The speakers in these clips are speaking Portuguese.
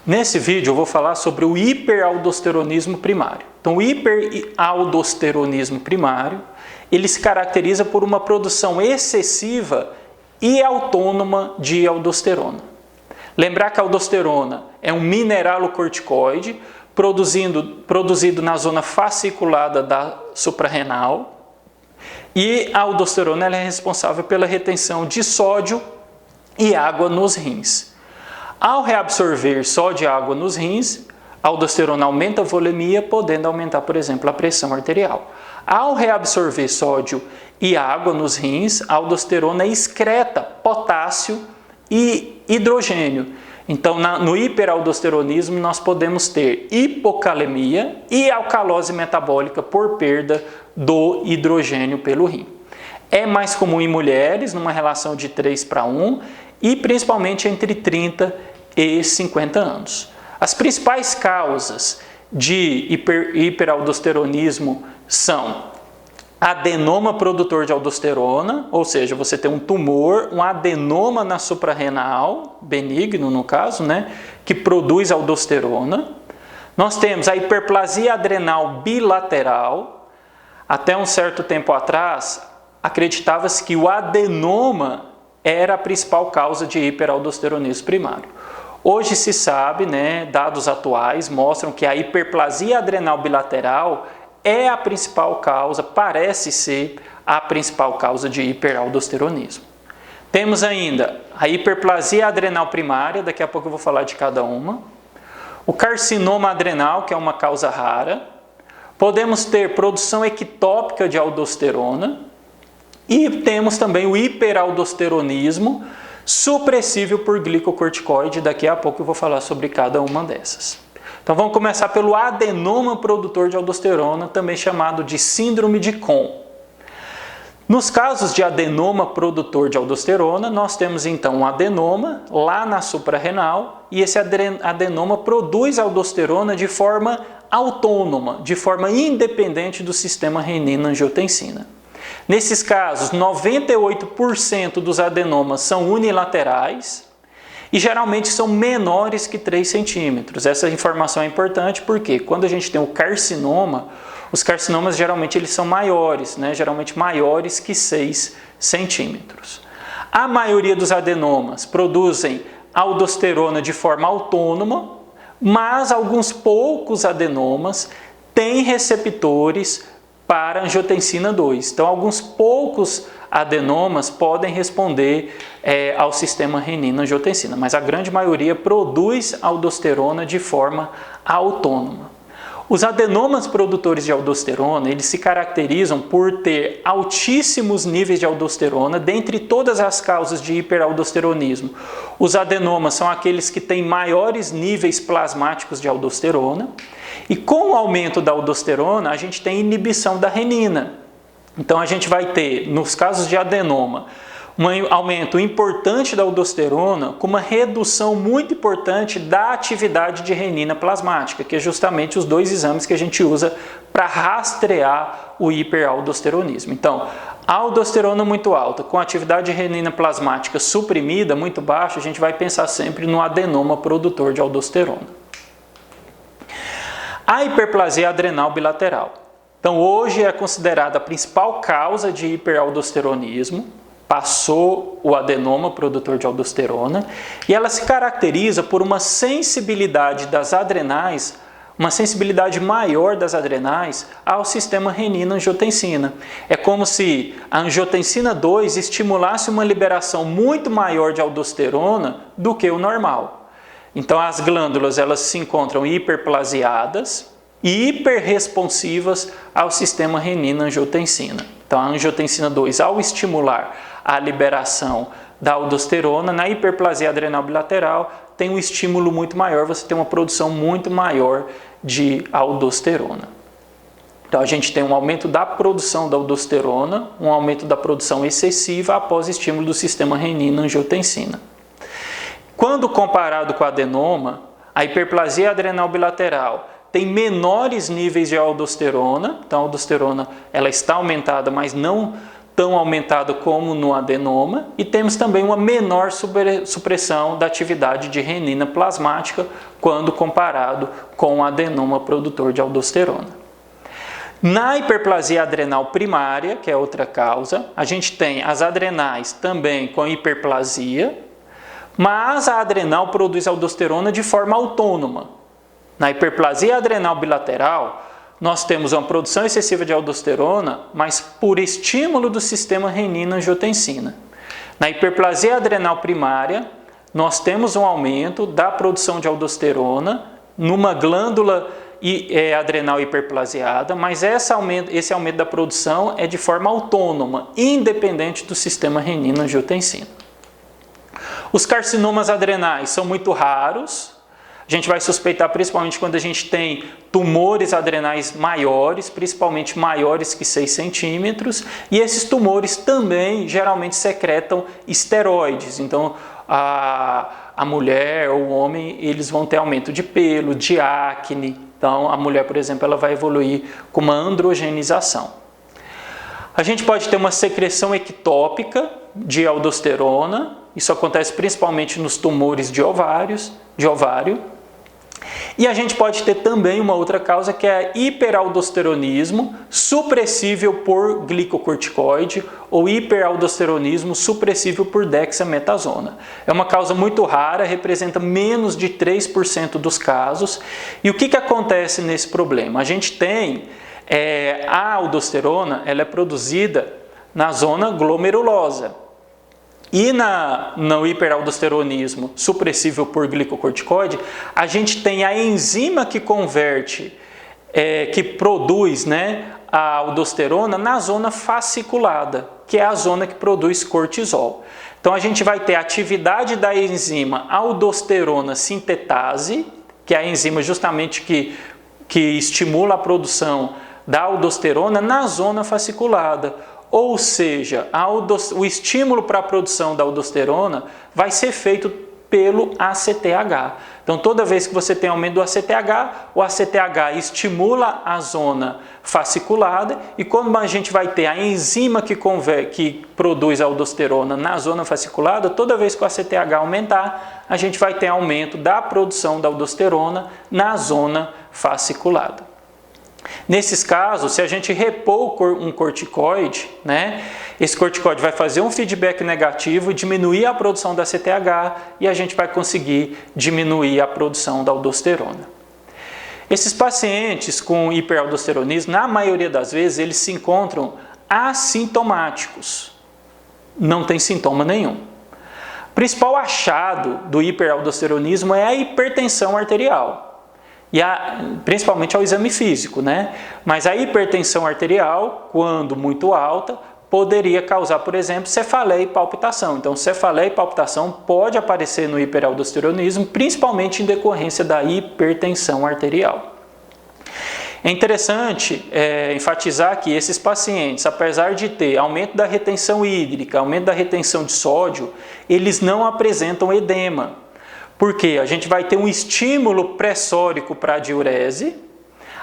Nesse vídeo eu vou falar sobre o hiperaldosteronismo primário. Então, o hiperaldosteronismo primário, ele se caracteriza por uma produção excessiva e autônoma de aldosterona. Lembrar que a aldosterona é um mineralocorticoide produzido na zona fasciculada da suprarrenal, e a aldosterona ela é responsável pela retenção de sódio e água nos rins. Ao reabsorver sódio e água nos rins, a aldosterona aumenta a volemia, podendo aumentar, por exemplo, a pressão arterial. Ao reabsorver sódio e água nos rins, a aldosterona excreta potássio e hidrogênio. Então, no hiperaldosteronismo, nós podemos ter hipocalemia e alcalose metabólica por perda do hidrogênio pelo rim. É mais comum em mulheres, numa relação de 3:1, e principalmente entre 30 e 50 anos. As principais causas de hiperaldosteronismo são adenoma produtor de aldosterona, ou seja, você tem um tumor, um adenoma na suprarrenal, benigno no caso, que produz aldosterona. Nós temos a hiperplasia adrenal bilateral. Até um certo tempo atrás, acreditava-se que o adenoma era a principal causa de hiperaldosteronismo primário. Hoje se sabe, dados atuais mostram que a hiperplasia adrenal bilateral é a principal causa, parece ser a principal causa de hiperaldosteronismo. Temos ainda a hiperplasia adrenal primária, daqui a pouco eu vou falar de cada uma. O carcinoma adrenal, que é uma causa rara. Podemos ter produção ectópica de aldosterona. E temos também o hiperaldosteronismo supressível por glicocorticoide. Daqui a pouco eu vou falar sobre cada uma dessas. Então vamos começar pelo adenoma produtor de aldosterona, também chamado de síndrome de Cohn. Nos casos de adenoma produtor de aldosterona, nós temos então um adenoma lá na suprarrenal, e esse adenoma produz aldosterona de forma autônoma, de forma independente do sistema renina-angiotensina. Nesses casos, 98% dos adenomas são unilaterais e geralmente são menores que 3 centímetros. Essa informação é importante porque quando a gente tem o carcinoma, os carcinomas geralmente eles são maiores, geralmente maiores que 6 centímetros. A maioria dos adenomas produzem aldosterona de forma autônoma, mas alguns poucos adenomas têm receptores para angiotensina 2. Então, alguns poucos adenomas podem responder ao sistema renina-angiotensina, mas a grande maioria produz aldosterona de forma autônoma. Os adenomas produtores de aldosterona, eles se caracterizam por ter altíssimos níveis de aldosterona, dentre todas as causas de hiperaldosteronismo. Os adenomas são aqueles que têm maiores níveis plasmáticos de aldosterona, e com o aumento da aldosterona, a gente tem inibição da renina. Então a gente vai ter, nos casos de adenoma, um aumento importante da aldosterona com uma redução muito importante da atividade de renina plasmática, que é justamente os dois exames que a gente usa para rastrear o hiperaldosteronismo. Então, a aldosterona muito alta, com atividade de renina plasmática suprimida, muito baixa, a gente vai pensar sempre no adenoma produtor de aldosterona. A hiperplasia adrenal bilateral. Então, hoje é considerada a principal causa de hiperaldosteronismo. Passou o adenoma produtor de aldosterona, e ela se caracteriza por uma sensibilidade das adrenais, uma sensibilidade maior das adrenais ao sistema renina-angiotensina. É como se a angiotensina 2 estimulasse uma liberação muito maior de aldosterona do que o normal. Então as glândulas elas se encontram hiperplasiadas e hiperresponsivas ao sistema renina-angiotensina. Então a angiotensina 2, ao estimular a liberação da aldosterona, na hiperplasia adrenal bilateral tem um estímulo muito maior, você tem uma produção muito maior de aldosterona. Então a gente tem um aumento da produção da aldosterona, um aumento da produção excessiva após estímulo do sistema renina-angiotensina. Quando comparado com o adenoma, a hiperplasia adrenal bilateral tem menores níveis de aldosterona, então a aldosterona ela está aumentada, mas não tão aumentada como no adenoma, e temos também uma menor supressão da atividade de renina plasmática quando comparado com o adenoma produtor de aldosterona. Na hiperplasia adrenal primária, que é outra causa, a gente tem as adrenais também com hiperplasia, mas a adrenal produz aldosterona de forma autônoma. Na hiperplasia adrenal bilateral, nós temos uma produção excessiva de aldosterona, mas por estímulo do sistema renina-angiotensina. Na hiperplasia adrenal primária, nós temos um aumento da produção de aldosterona numa glândula adrenal hiperplasiada, mas esse aumento da produção é de forma autônoma, independente do sistema renina-angiotensina. Os carcinomas adrenais são muito raros. A gente vai suspeitar principalmente quando a gente tem tumores adrenais maiores, principalmente maiores que 6 centímetros, e esses tumores também geralmente secretam esteroides. Então, a mulher ou o homem, eles vão ter aumento de pelo, de acne. Então, a mulher, por exemplo, ela vai evoluir com uma androgenização. A gente pode ter uma secreção ectópica de aldosterona. Isso acontece principalmente nos tumores de ovário. E a gente pode ter também uma outra causa, que é hiperaldosteronismo supressível por glicocorticoide ou hiperaldosteronismo supressível por dexametasona. É uma causa muito rara, representa menos de 3% dos casos. E o que acontece nesse problema? A gente tem a aldosterona, ela é produzida na zona glomerulosa. E no hiperaldosteronismo supressível por glicocorticoide, a gente tem a enzima que converte, que produz, a aldosterona na zona fasciculada, que é a zona que produz cortisol. Então a gente vai ter a atividade da enzima aldosterona sintetase, que é a enzima justamente que estimula a produção da aldosterona na zona fasciculada. Ou seja, o estímulo para a produção da aldosterona vai ser feito pelo ACTH. Então, toda vez que você tem aumento do ACTH, o ACTH estimula a zona fasciculada, e quando a gente vai ter a enzima que produz a aldosterona na zona fasciculada, toda vez que o ACTH aumentar, a gente vai ter aumento da produção da aldosterona na zona fasciculada. Nesses casos, se a gente repor um corticoide, esse corticoide vai fazer um feedback negativo, diminuir a produção da ACTH, e a gente vai conseguir diminuir a produção da aldosterona. Esses pacientes com hiperaldosteronismo, na maioria das vezes, eles se encontram assintomáticos. Não tem sintoma nenhum. O principal achado do hiperaldosteronismo é a hipertensão arterial. Principalmente ao exame físico, Mas a hipertensão arterial, quando muito alta, poderia causar, por exemplo, cefaleia e palpitação. Então, cefaleia e palpitação pode aparecer no hiperaldosteronismo, principalmente em decorrência da hipertensão arterial. É interessante enfatizar que esses pacientes, apesar de ter aumento da retenção hídrica, aumento da retenção de sódio, eles não apresentam edema. Porque a gente vai ter um estímulo pressórico para a diurese.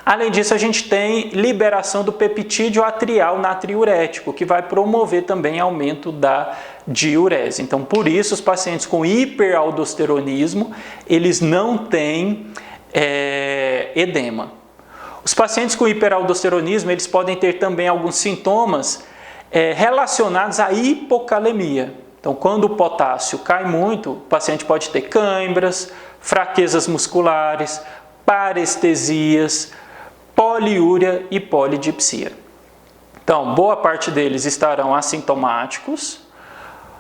Além disso, a gente tem liberação do peptídeo atrial natriurético, que vai promover também aumento da diurese. Então, por isso, os pacientes com hiperaldosteronismo, eles não têm edema. Os pacientes com hiperaldosteronismo, eles podem ter também alguns sintomas relacionados à hipocalemia. Então, quando o potássio cai muito, o paciente pode ter cãibras, fraquezas musculares, parestesias, poliúria e polidipsia. Então, boa parte deles estarão assintomáticos.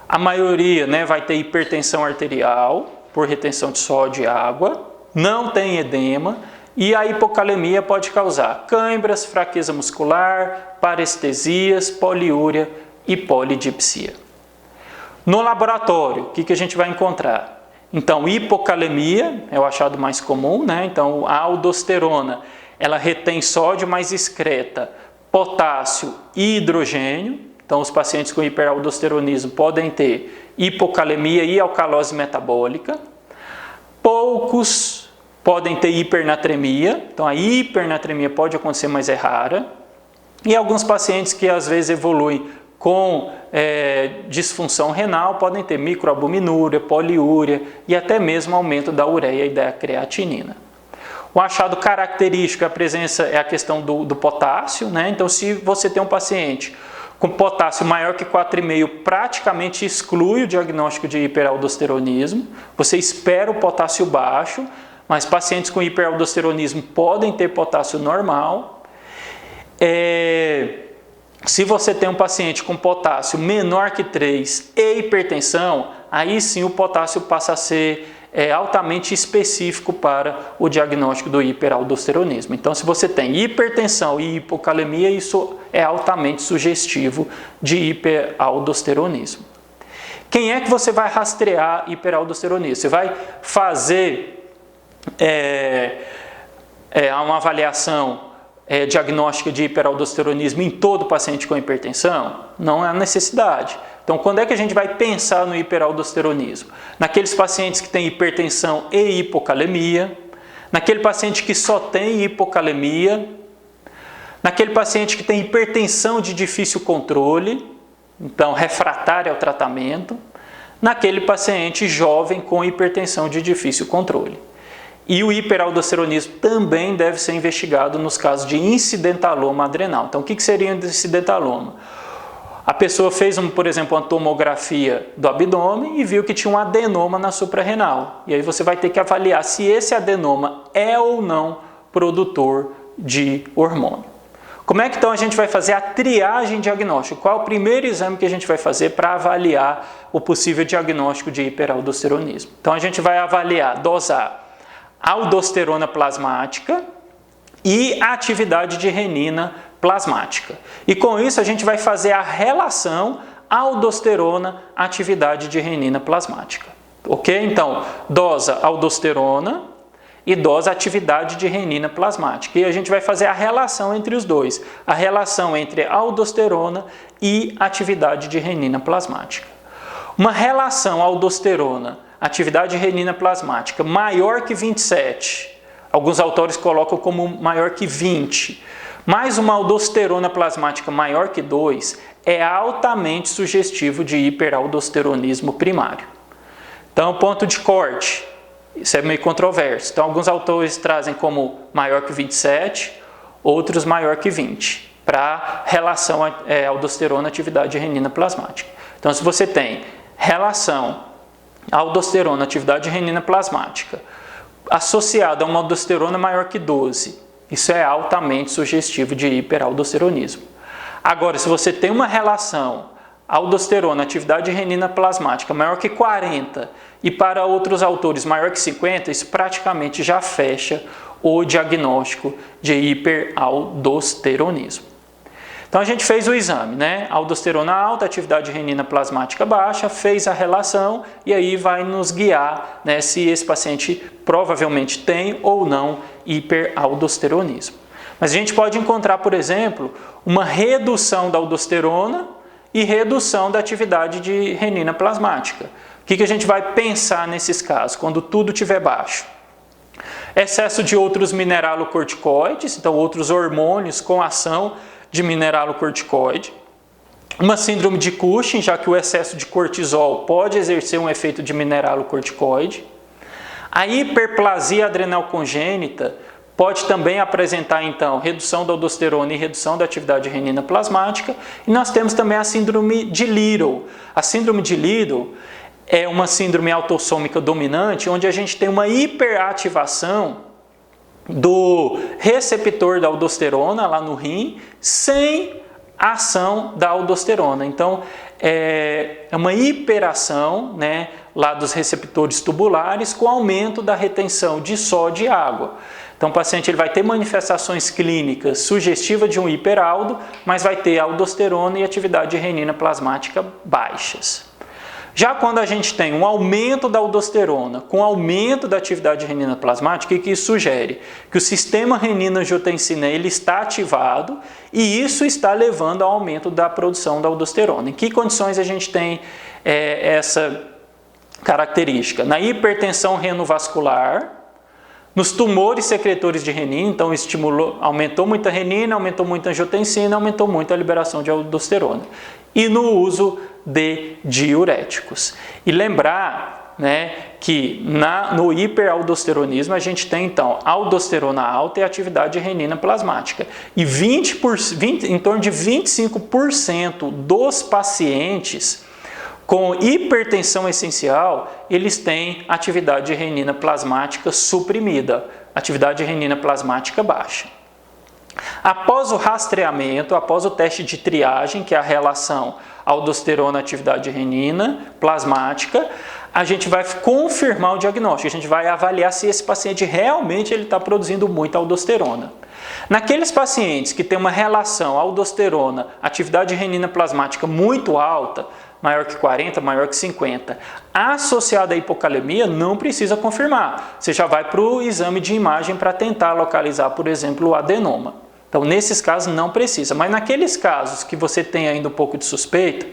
A maioria vai ter hipertensão arterial por retenção de sódio e água, não tem edema, e a hipocalemia pode causar cãibras, fraqueza muscular, parestesias, poliúria e polidipsia. No laboratório, o que a gente vai encontrar? Então, hipocalemia é o achado mais comum, Então, a aldosterona, ela retém sódio, mas excreta potássio e hidrogênio. Então, os pacientes com hiperaldosteronismo podem ter hipocalemia e alcalose metabólica. Poucos podem ter hipernatremia. Então, a hipernatremia pode acontecer, mas é rara. E alguns pacientes que às vezes evoluem com disfunção renal podem ter microalbuminúria, poliúria e até mesmo aumento da ureia e da creatinina. O achado característico é a questão do potássio, né? Então, se você tem um paciente com potássio maior que 4,5, praticamente exclui o diagnóstico de hiperaldosteronismo. Você espera o potássio baixo, mas pacientes com hiperaldosteronismo podem ter potássio normal. Se você tem um paciente com potássio menor que 3 e hipertensão, aí sim o potássio passa a ser altamente específico para o diagnóstico do hiperaldosteronismo. Então, se você tem hipertensão e hipocalemia, isso é altamente sugestivo de hiperaldosteronismo. Quem é que você vai rastrear hiperaldosteronismo? Você vai fazer uma avaliação diagnóstica de hiperaldosteronismo em todo paciente com hipertensão? Não há necessidade. Então, quando é que a gente vai pensar no hiperaldosteronismo? Naqueles pacientes que têm hipertensão e hipocalemia, naquele paciente que só tem hipocalemia, naquele paciente que tem hipertensão de difícil controle, então refratária ao tratamento, naquele paciente jovem com hipertensão de difícil controle. E o hiperaldosteronismo também deve ser investigado nos casos de incidentaloma adrenal. Então, o que seria um incidentaloma? A pessoa fez, por exemplo, uma tomografia do abdômen e viu que tinha um adenoma na suprarrenal. E aí você vai ter que avaliar se esse adenoma é ou não produtor de hormônio. Como é que então a gente vai fazer a triagem diagnóstica? Qual é o primeiro exame que a gente vai fazer para avaliar o possível diagnóstico de hiperaldosteronismo? Então a gente vai dosar aldosterona plasmática e a atividade de renina plasmática. E com isso a gente vai fazer a relação aldosterona-atividade de renina plasmática. Ok? Então, dosa aldosterona e dosa atividade de renina plasmática. E a gente vai fazer a relação entre os dois. A relação entre aldosterona e atividade de renina plasmática. Uma relação aldosterona, atividade de renina plasmática maior que 27, alguns autores colocam como maior que 20, mais uma aldosterona plasmática maior que 2 é altamente sugestivo de hiperaldosteronismo primário. Então, ponto de corte, isso é meio controverso. Então, alguns autores trazem como maior que 27, outros maior que 20, para relação aldosterona atividade de renina plasmática. Então, se você tem relação aldosterona atividade de renina plasmática associada a uma aldosterona maior que 12, isso é altamente sugestivo de hiperaldosteronismo. Agora, se você tem uma relação aldosterona, atividade de renina plasmática maior que 40 e para outros autores maior que 50, isso praticamente já fecha o diagnóstico de hiperaldosteronismo. Então a gente fez o exame, né? Aldosterona alta, atividade de renina plasmática baixa, fez a relação e aí vai nos guiar, né, se esse paciente provavelmente tem ou não hiperaldosteronismo. Mas a gente pode encontrar, por exemplo, uma redução da aldosterona e redução da atividade de renina plasmática. O que a gente vai pensar nesses casos, quando tudo estiver baixo? Excesso de outros mineralocorticoides, então outros hormônios com ação de mineralocorticoide, uma síndrome de Cushing, já que o excesso de cortisol pode exercer um efeito de mineralocorticoide. A hiperplasia adrenal congênita pode também apresentar, então, redução da aldosterona e redução da atividade de renina plasmática. E nós temos também a síndrome de Little. A síndrome de Little é uma síndrome autossômica dominante, onde a gente tem uma hiperativação do receptor da aldosterona lá no rim, sem ação da aldosterona. Então, é uma hiperação, né, lá dos receptores tubulares com aumento da retenção de sódio e água. Então, o paciente ele vai ter manifestações clínicas sugestivas de um hiperaldo, mas vai ter aldosterona e atividade de renina plasmática baixas. Já quando a gente tem um aumento da aldosterona com aumento da atividade de renina plasmática, o que isso sugere? Que o sistema renina-angiotensina ele está ativado e isso está levando ao aumento da produção da aldosterona. Em que condições a gente tem essa característica? Na hipertensão renovascular, Nos tumores secretores de renina, então aumentou muito a renina, aumentou muito a angiotensina, aumentou muito a liberação de aldosterona. E no uso de diuréticos. E lembrar, né, que no hiperaldosteronismo a gente tem então aldosterona alta e atividade de renina plasmática. E em torno de 25% dos pacientes com hipertensão essencial, eles têm atividade de renina plasmática suprimida, atividade de renina plasmática baixa. Após o rastreamento, após o teste de triagem, que é a relação aldosterona atividade de renina plasmática, a gente vai confirmar o diagnóstico, a gente vai avaliar se esse paciente realmente está produzindo muita aldosterona. Naqueles pacientes que têm uma relação aldosterona, atividade de renina plasmática muito alta, maior que 40, maior que 50, associada à hipocalemia, não precisa confirmar. Você já vai para o exame de imagem para tentar localizar, por exemplo, o adenoma. Então, nesses casos, não precisa. Mas naqueles casos que você tem ainda um pouco de suspeita,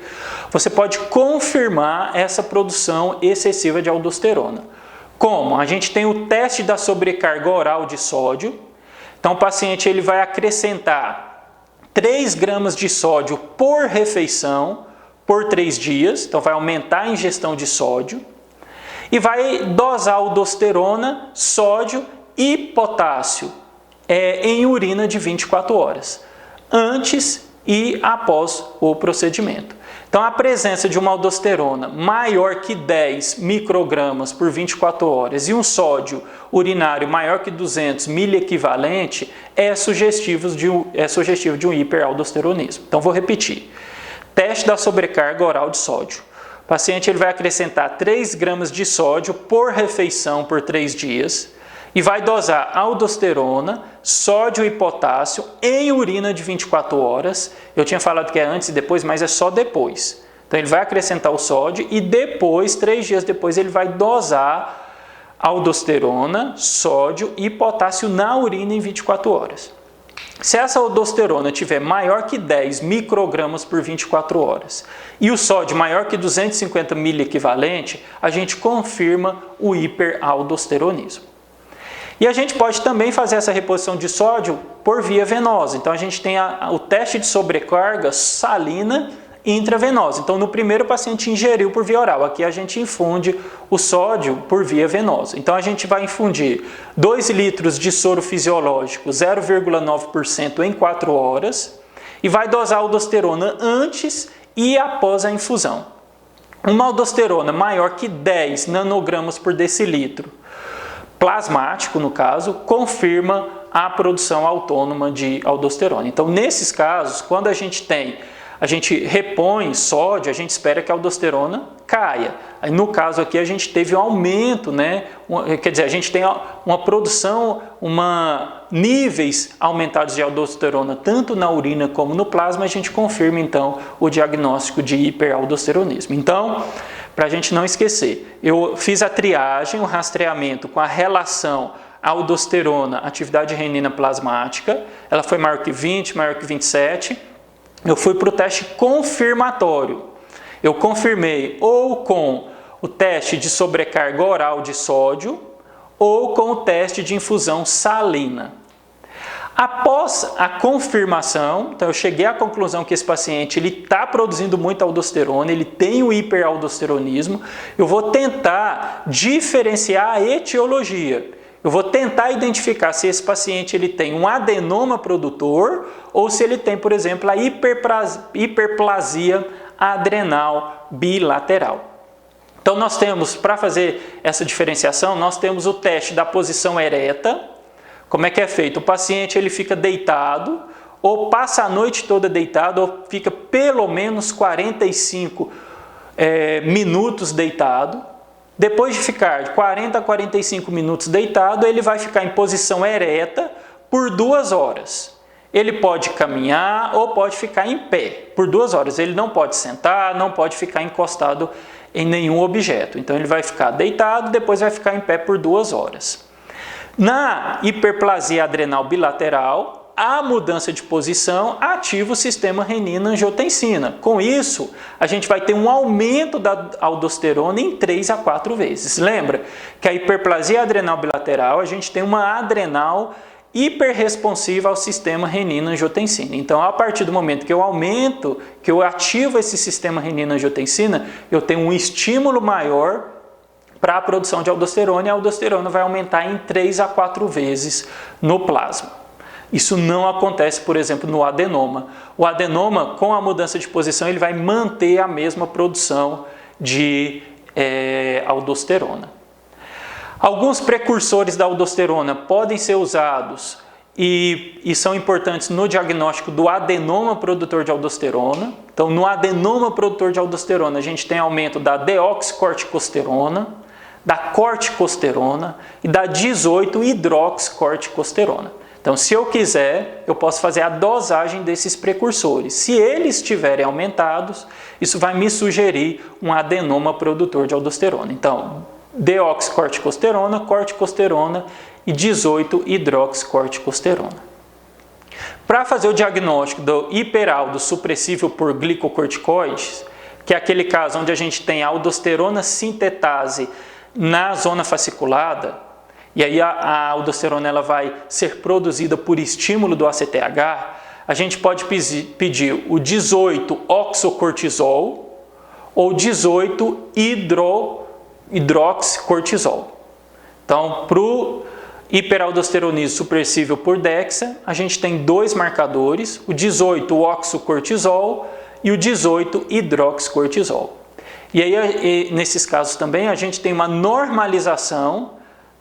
você pode confirmar essa produção excessiva de aldosterona. Como? A gente tem o teste da sobrecarga oral de sódio. Então, o paciente ele vai acrescentar 3 gramas de sódio por refeição, por 3 dias, então vai aumentar a ingestão de sódio, e vai dosar aldosterona, sódio e potássio em urina de 24 horas, antes e após o procedimento. Então, a presença de uma aldosterona maior que 10 microgramas por 24 horas e um sódio urinário maior que 200 miliequivalente é sugestivo de um hiperaldosteronismo. Então, vou repetir. Teste da sobrecarga oral de sódio. O paciente ele vai acrescentar 3 gramas de sódio por refeição por 3 dias e vai dosar aldosterona, sódio e potássio em urina de 24 horas. Eu tinha falado que é antes e depois, mas é só depois. Então ele vai acrescentar o sódio e depois, 3 dias depois, ele vai dosar aldosterona, sódio e potássio na urina em 24 horas. Se essa aldosterona tiver maior que 10 microgramas por 24 horas e o sódio maior que 250 miliequivalente, a gente confirma o hiperaldosteronismo. E a gente pode também fazer essa reposição de sódio por via venosa. Então a gente tem o teste de sobrecarga salina intravenosa. Então no primeiro o paciente ingeriu por via oral, aqui a gente infunde o sódio por via venosa. Então a gente vai infundir 2 litros de soro fisiológico, 0,9% em 4 horas e vai dosar a aldosterona antes e após a infusão. Uma aldosterona maior que 10 nanogramas por decilitro, plasmático no caso, confirma a produção autônoma de aldosterona. Então nesses casos, quando a gente repõe sódio, a gente espera que a aldosterona caia. Aí, no caso aqui, a gente teve um aumento, né? Quer dizer, a gente tem uma produção, níveis aumentados de aldosterona, tanto na urina como no plasma, a gente confirma, então, o diagnóstico de hiperaldosteronismo. Então, para a gente não esquecer, eu fiz a triagem, o rastreamento com a relação aldosterona, atividade de renina plasmática, ela foi maior que 20, maior que 27, eu fui para o teste confirmatório. Eu confirmei ou com o teste de sobrecarga oral de sódio ou com o teste de infusão salina. Após a confirmação, então eu cheguei à conclusão que esse paciente está produzindo muita aldosterona, ele tem o hiperaldosteronismo, eu vou tentar diferenciar a etiologia. Eu vou tentar identificar se esse paciente ele tem um adenoma produtor ou se ele tem, por exemplo, a hiperplasia adrenal bilateral. Então nós temos, para fazer essa diferenciação, nós temos o teste da posição ereta. Como é que é feito? O paciente ele fica deitado, ou passa a noite toda deitado, ou fica pelo menos 45 minutos deitado. Depois de ficar de 40 a 45 minutos deitado, ele vai ficar em posição ereta por 2 horas. Ele pode caminhar ou pode ficar em pé por 2 horas. Ele não pode sentar, não pode ficar encostado em nenhum objeto. Então ele vai ficar deitado, depois vai ficar em pé por 2 horas. Na hiperplasia adrenal bilateral, a mudança de posição ativa o sistema renina-angiotensina. Com isso, a gente vai ter um aumento da aldosterona em 3 a 4 vezes. Lembra que a hiperplasia adrenal bilateral, a gente tem uma adrenal hiperresponsiva ao sistema renina-angiotensina. Então, a partir do momento que eu aumento, que eu ativo esse sistema renina-angiotensina, eu tenho um estímulo maior para a produção de aldosterona, e a aldosterona vai aumentar em 3 a 4 vezes no plasma. Isso não acontece, por exemplo, no adenoma. O adenoma, com a mudança de posição, ele vai manter a mesma produção de aldosterona. Alguns precursores da aldosterona podem ser usados e são importantes no diagnóstico do adenoma produtor de aldosterona. Então, no adenoma produtor de aldosterona, a gente tem aumento da deoxicorticosterona, da corticosterona e da 18-hidroxicorticosterona. Então, se eu quiser, eu posso fazer a dosagem desses precursores. Se eles estiverem aumentados, isso vai me sugerir um adenoma produtor de aldosterona. Então, deoxicorticosterona, corticosterona e 18-hidroxicorticosterona. Para fazer o diagnóstico do hiperaldo supressível por glicocorticoides, que é aquele caso onde a gente tem a aldosterona sintetase na zona fasciculada, e aí a aldosterona ela vai ser produzida por estímulo do ACTH, a gente pode pedir o 18-oxocortisol ou 18-hidroxicortisol. Então, para o hiperaldosteronismo supressível por DEXA, a gente tem dois marcadores, o 18-oxocortisol e o 18-hidroxicortisol. E aí, nesses casos também, a gente tem uma normalização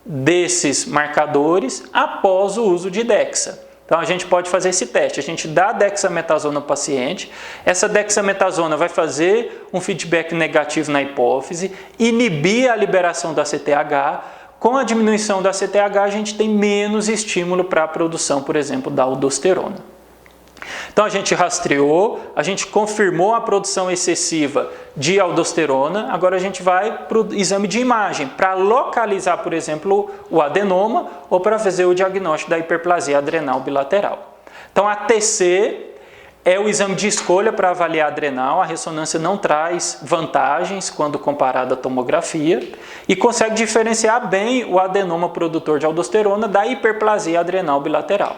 desses marcadores após o uso de DEXA. Então, a gente pode fazer esse teste. A gente dá dexametasona ao paciente, essa dexametasona vai fazer um feedback negativo na hipófise, inibir a liberação do ACTH. Com a diminuição do ACTH, a gente tem menos estímulo para a produção, por exemplo, da aldosterona. Então, a gente rastreou, a gente confirmou a produção excessiva de aldosterona, agora a gente vai para o exame de imagem, para localizar, por exemplo, o adenoma ou para fazer o diagnóstico da hiperplasia adrenal bilateral. Então, a TC é o exame de escolha para avaliar a adrenal, a ressonância não traz vantagens quando comparada à tomografia e consegue diferenciar bem o adenoma produtor de aldosterona da hiperplasia adrenal bilateral.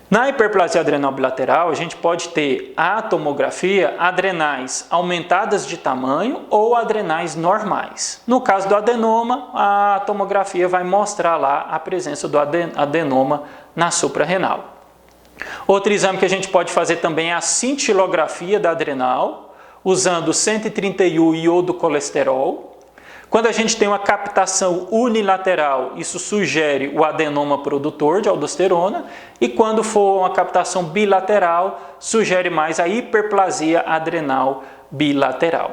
Na hiperplasia adrenal bilateral, a gente pode ter a tomografia adrenais aumentadas de tamanho ou adrenais normais. No caso do adenoma, a tomografia vai mostrar lá a presença do adenoma na suprarrenal. Outro exame que a gente pode fazer também é a cintilografia da adrenal, usando 131 iodocolesterol. Quando a gente tem uma captação unilateral, isso sugere o adenoma produtor de aldosterona, e quando for uma captação bilateral, sugere mais a hiperplasia adrenal bilateral.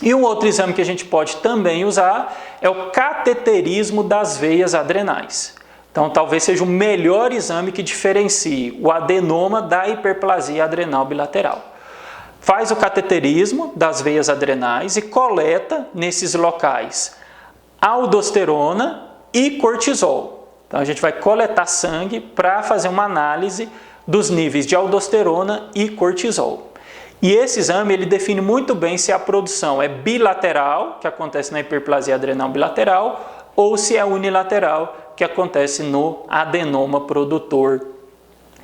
E um outro exame que a gente pode também usar é o cateterismo das veias adrenais. Então, talvez seja o melhor exame que diferencie o adenoma da hiperplasia adrenal bilateral. Faz o cateterismo das veias adrenais e coleta nesses locais aldosterona e cortisol. Então, a gente vai coletar sangue para fazer uma análise dos níveis de aldosterona e cortisol. E esse exame ele define muito bem se a produção é bilateral, que acontece na hiperplasia adrenal bilateral, ou se é unilateral, que acontece no adenoma produtor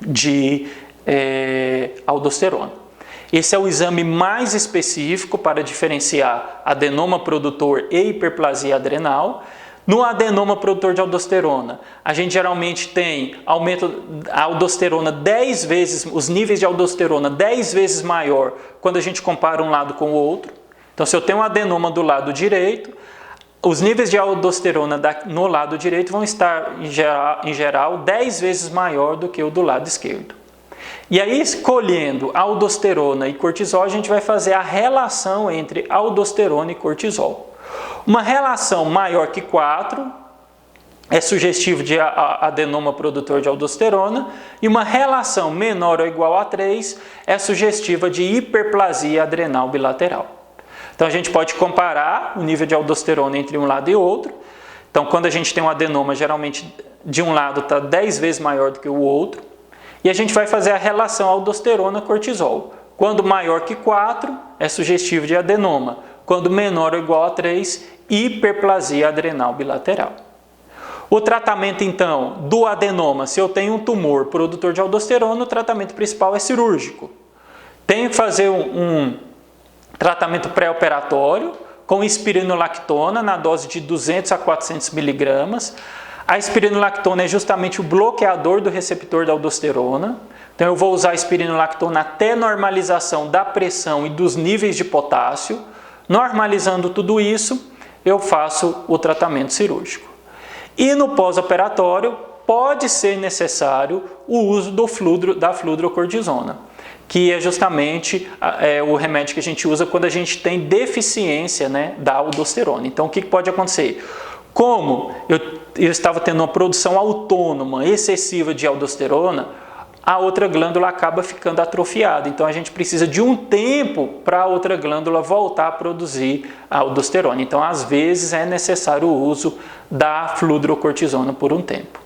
de aldosterona. Esse é o exame mais específico para diferenciar adenoma produtor e hiperplasia adrenal. No adenoma produtor de aldosterona, a gente geralmente tem aumento da aldosterona 10 vezes, os níveis de aldosterona 10 vezes maior quando a gente compara um lado com o outro. Então, se eu tenho um adenoma do lado direito, os níveis de aldosterona no lado direito vão estar, em geral, 10 vezes maior do que o do lado esquerdo. E aí, escolhendo aldosterona e cortisol, a gente vai fazer a relação entre aldosterona e cortisol. Uma relação maior que 4 é sugestivo de adenoma produtor de aldosterona, e uma relação menor ou igual a 3 é sugestiva de hiperplasia adrenal bilateral. Então, a gente pode comparar o nível de aldosterona entre um lado e outro. Então, quando a gente tem um adenoma, geralmente de um lado está 10 vezes maior do que o outro. E a gente vai fazer a relação aldosterona-cortisol. Quando maior que 4, é sugestivo de adenoma. Quando menor ou igual a 3, hiperplasia adrenal bilateral. O tratamento, então, do adenoma, se eu tenho um tumor produtor de aldosterona, o tratamento principal é cirúrgico. Tenho que fazer um tratamento pré-operatório com espironolactona na dose de 200 a 400 miligramas. A espironolactona é justamente o bloqueador do receptor da aldosterona. Então eu vou usar a espironolactona até normalização da pressão e dos níveis de potássio. Normalizando tudo isso, eu faço o tratamento cirúrgico. E no pós-operatório, pode ser necessário o uso da fludrocortisona, que é justamente o remédio que a gente usa quando a gente tem deficiência, né, da aldosterona. Então, o que pode acontecer? Como eu estava tendo uma produção autônoma excessiva de aldosterona, a outra glândula acaba ficando atrofiada. Então, a gente precisa de um tempo para a outra glândula voltar a produzir a aldosterona. Então, às vezes, é necessário o uso da fludrocortisona por um tempo.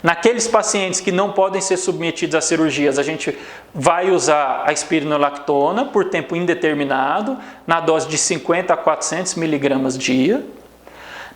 Naqueles pacientes que não podem ser submetidos a cirurgias, a gente vai usar a espironolactona por tempo indeterminado, na dose de 50 a 400 miligramas dia.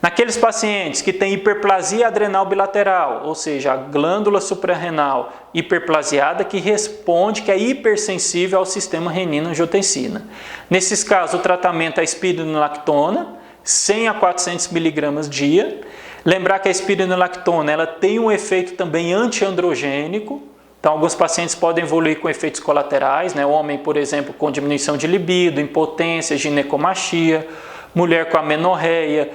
Naqueles pacientes que têm hiperplasia adrenal bilateral, ou seja, a glândula suprarrenal hiperplasiada que responde, que é hipersensível ao sistema renina-angiotensina. Nesses casos, o tratamento é a espironolactona, 100 a 400 miligramas dia. Lembrar que a espironolactona ela tem um efeito também antiandrogênico. Então, alguns pacientes podem evoluir com efeitos colaterais, né? Homem, por exemplo, com diminuição de libido, impotência, ginecomastia. Mulher com amenorreia,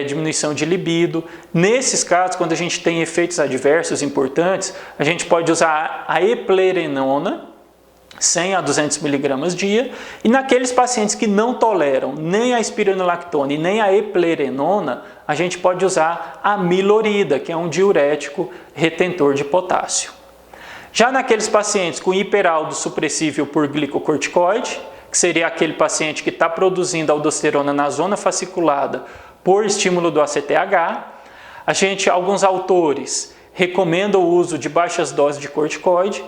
diminuição de libido. Nesses casos, quando a gente tem efeitos adversos importantes, a gente pode usar a eplerenona, 100 a 200 miligramas dia. E naqueles pacientes que não toleram nem a espironolactona e nem a eplerenona, a gente pode usar a milorida, que é um diurético retentor de potássio. Já naqueles pacientes com hiperaldo supressível por glicocorticoide, que seria aquele paciente que está produzindo aldosterona na zona fasciculada por estímulo do ACTH. Alguns autores recomendam o uso de baixas doses de corticoide,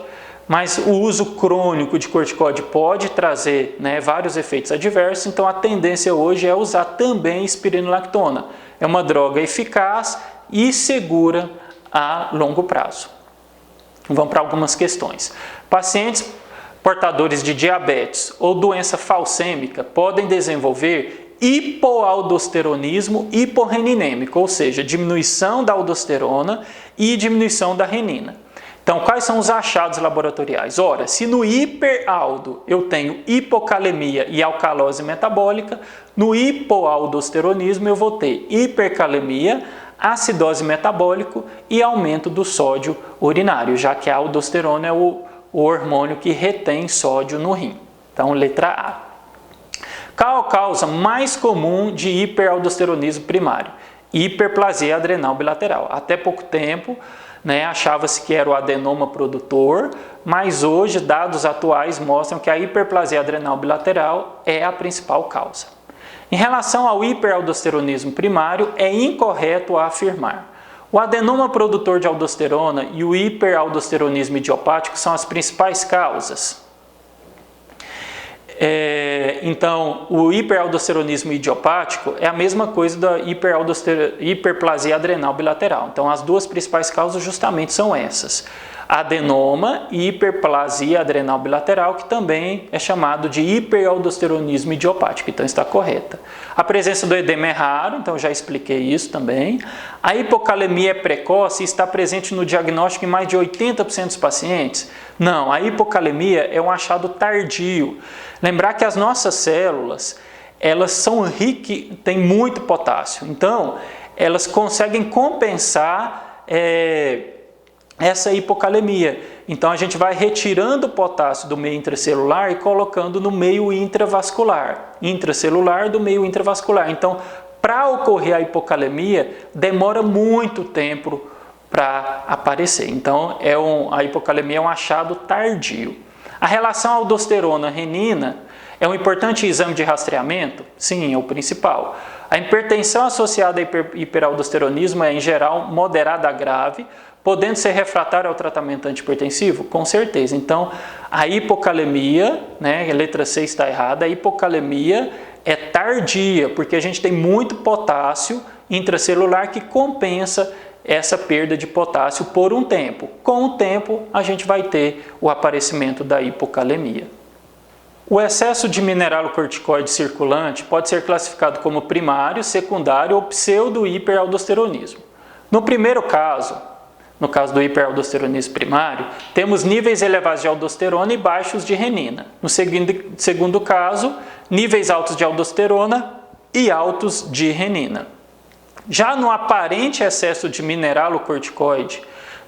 mas o uso crônico de corticoide pode trazer, né, vários efeitos adversos, então a tendência hoje é usar também espironolactona. É uma droga eficaz e segura a longo prazo. Vamos para algumas questões. Pacientes portadores de diabetes ou doença falcêmica podem desenvolver hipoaldosteronismo hiporreninêmico, ou seja, diminuição da aldosterona e diminuição da renina. Então, quais são os achados laboratoriais? Ora, se no hiperaldo eu tenho hipocalemia e alcalose metabólica, no hipoaldosteronismo eu vou ter hipercalemia, acidose metabólica e aumento do sódio urinário, já que a aldosterona é o hormônio que retém sódio no rim. Então, letra A. Qual a causa mais comum de hiperaldosteronismo primário? Hiperplasia adrenal bilateral. Até pouco tempo, né, achava-se que era o adenoma produtor, mas hoje dados atuais mostram que a hiperplasia adrenal bilateral é a principal causa. Em relação ao hiperaldosteronismo primário, é incorreto afirmar. O adenoma produtor de aldosterona e o hiperaldosteronismo idiopático são as principais causas. Então, o hiperaldosteronismo idiopático é a mesma coisa da hiperplasia adrenal bilateral. Então, as duas principais causas justamente são essas. Adenoma e hiperplasia adrenal bilateral, que também é chamado de hiperaldosteronismo idiopático. Então, está correta. A presença do edema é raro, então já expliquei isso também. A hipocalemia é precoce e está presente no diagnóstico em mais de 80% dos pacientes? Não, a hipocalemia é um achado tardio. Lembrar que as nossas células, elas são ricas, têm muito potássio. Então, elas conseguem compensar essa hipocalemia. Então, a gente vai retirando o potássio do meio intracelular e colocando no meio intravascular. Intracelular do meio intravascular. Então, para ocorrer a hipocalemia, demora muito tempo para aparecer. Então, a hipocalemia é um achado tardio. A relação aldosterona-renina é um importante exame de rastreamento? Sim, é o principal. A hipertensão associada a hiperaldosteronismo é, em geral, moderada a grave, podendo ser refratária ao tratamento antihipertensivo? Com certeza. Então, a hipocalemia, né, a letra C está errada, a hipocalemia é tardia, porque a gente tem muito potássio intracelular que compensa essa perda de potássio por um tempo. Com o tempo, a gente vai ter o aparecimento da hipocalemia. O excesso de mineralocorticoide circulante pode ser classificado como primário, secundário ou pseudo-hiperaldosteronismo. No primeiro caso, no caso do hiperaldosteronismo primário, temos níveis elevados de aldosterona e baixos de renina. No segundo caso, níveis altos de aldosterona e altos de renina. Já no aparente excesso de mineralocorticoide,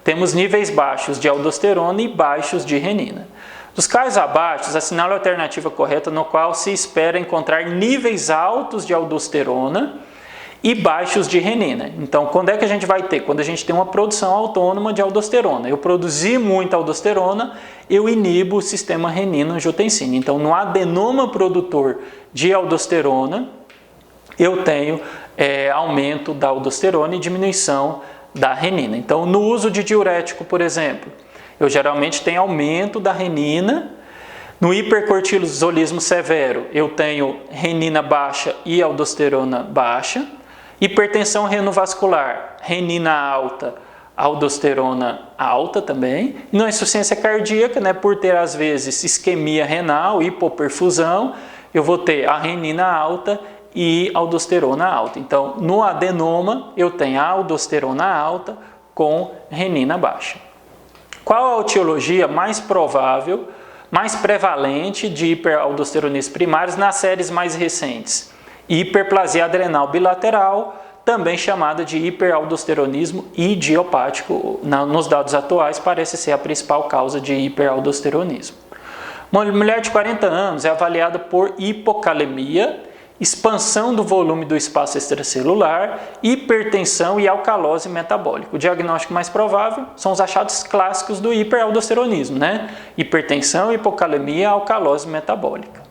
temos níveis baixos de aldosterona e baixos de renina. Dos casos abaixo, assinale a alternativa correta no qual se espera encontrar níveis altos de aldosterona e baixos de renina. Então, quando é que a gente vai ter? Quando a gente tem uma produção autônoma de aldosterona. Eu produzi muita aldosterona, eu inibo o sistema renina-angiotensina. Então, no adenoma produtor de aldosterona, eu tenho aumento da aldosterona e diminuição da renina. Então, no uso de diurético, por exemplo, eu geralmente tenho aumento da renina. No hipercortisolismo severo, eu tenho renina baixa e aldosterona baixa. Hipertensão renovascular, renina alta, aldosterona alta também. E na insuficiência cardíaca, né, por ter às vezes isquemia renal, hipoperfusão, eu vou ter a renina alta e aldosterona alta. Então, no adenoma, eu tenho a aldosterona alta com renina baixa. Qual a etiologia mais provável, mais prevalente de hiperaldosteronismo primários nas séries mais recentes? Hiperplasia adrenal bilateral, também chamada de hiperaldosteronismo idiopático. Nos dados atuais, parece ser a principal causa de hiperaldosteronismo. Uma mulher de 40 anos é avaliada por hipocalemia, expansão do volume do espaço extracelular, hipertensão e alcalose metabólica. O diagnóstico mais provável são os achados clássicos do hiperaldosteronismo, né? Hipertensão, hipocalemia, alcalose metabólica.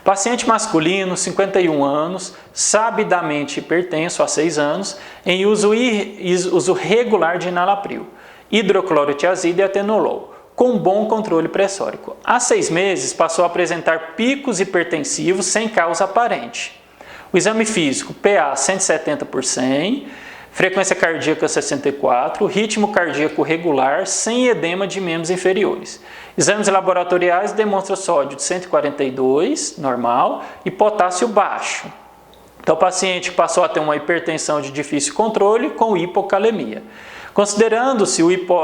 Paciente masculino, 51 anos, sabidamente hipertenso há 6 anos, em uso regular de enalapril, hidroclorotiazida e atenolol, com bom controle pressórico. Há 6 meses passou a apresentar picos hipertensivos sem causa aparente. O exame físico, PA 170 por 100, frequência cardíaca 64, ritmo cardíaco regular, sem edema de membros inferiores. Exames laboratoriais demonstram sódio de 142, normal, e potássio baixo. Então o paciente passou a ter uma hipertensão de difícil controle com hipocalemia. Considerando-se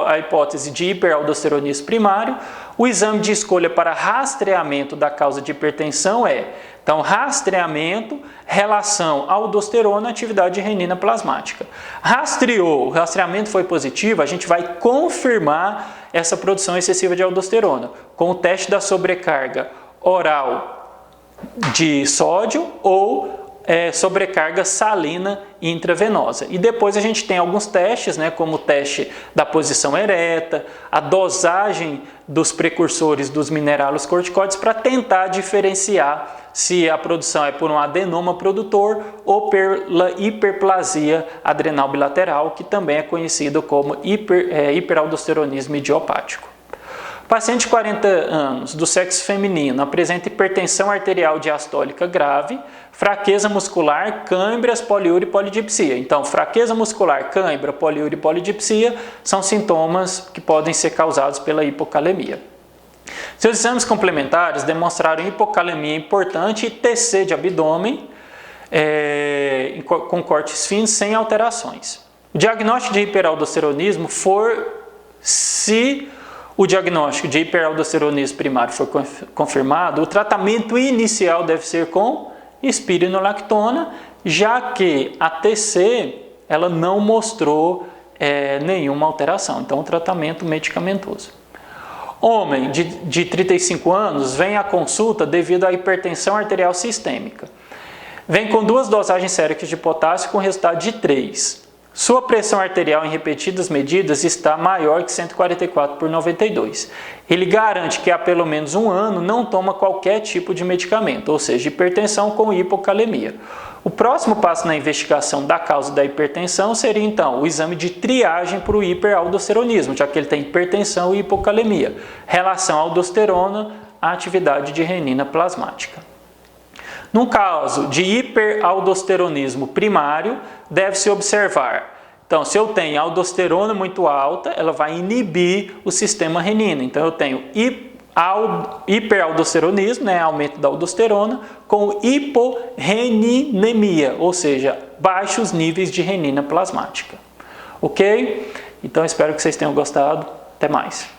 a hipótese de hiperaldosteronismo primário, o exame de escolha para rastreamento da causa de hipertensão é, então, rastreamento, relação aldosterona, atividade de renina plasmática. Rastreou, o rastreamento foi positivo, a gente vai confirmar essa produção excessiva de aldosterona com o teste da sobrecarga oral de sódio ou sobrecarga salina intravenosa. E depois a gente tem alguns testes, né, como o teste da posição ereta, a dosagem dos precursores dos minerais corticoides para tentar diferenciar se a produção é por um adenoma produtor ou pela hiperplasia adrenal bilateral, que também é conhecido como hiperaldosteronismo idiopático. Paciente de 40 anos, do sexo feminino, apresenta hipertensão arterial diastólica grave, fraqueza muscular, câimbras, poliúria e polidipsia. Então, fraqueza muscular, câimbra, poliúria e polidipsia são sintomas que podem ser causados pela hipocalemia. Seus exames complementares demonstraram hipocalemia importante e TC de abdômen com cortes finos sem alterações. O diagnóstico de hiperaldosteronismo se o diagnóstico de hiperaldosteronismo primário for confirmado, o tratamento inicial deve ser com espironolactona, já que a TC ela não mostrou nenhuma alteração, então o tratamento medicamentoso. Homem de 35 anos vem à consulta devido à hipertensão arterial sistêmica. Vem com 2 dosagens séricas de potássio com resultado de 3. Sua pressão arterial em repetidas medidas está maior que 144/92. Ele garante que há pelo menos 1 ano não toma qualquer tipo de medicamento, ou seja, hipertensão com hipocalemia. O próximo passo na investigação da causa da hipertensão seria, então, o exame de triagem para o hiperaldosteronismo, já que ele tem hipertensão e hipocalemia. Relação aldosterona à atividade de renina plasmática. No caso de hiperaldosteronismo primário, deve-se observar. Então, se eu tenho aldosterona muito alta, ela vai inibir o sistema renina. Então, eu tenho hiperaldosteronismo, né, aumento da aldosterona, com hiporreninemia, ou seja, baixos níveis de renina plasmática. Ok? Então, espero que vocês tenham gostado. Até mais.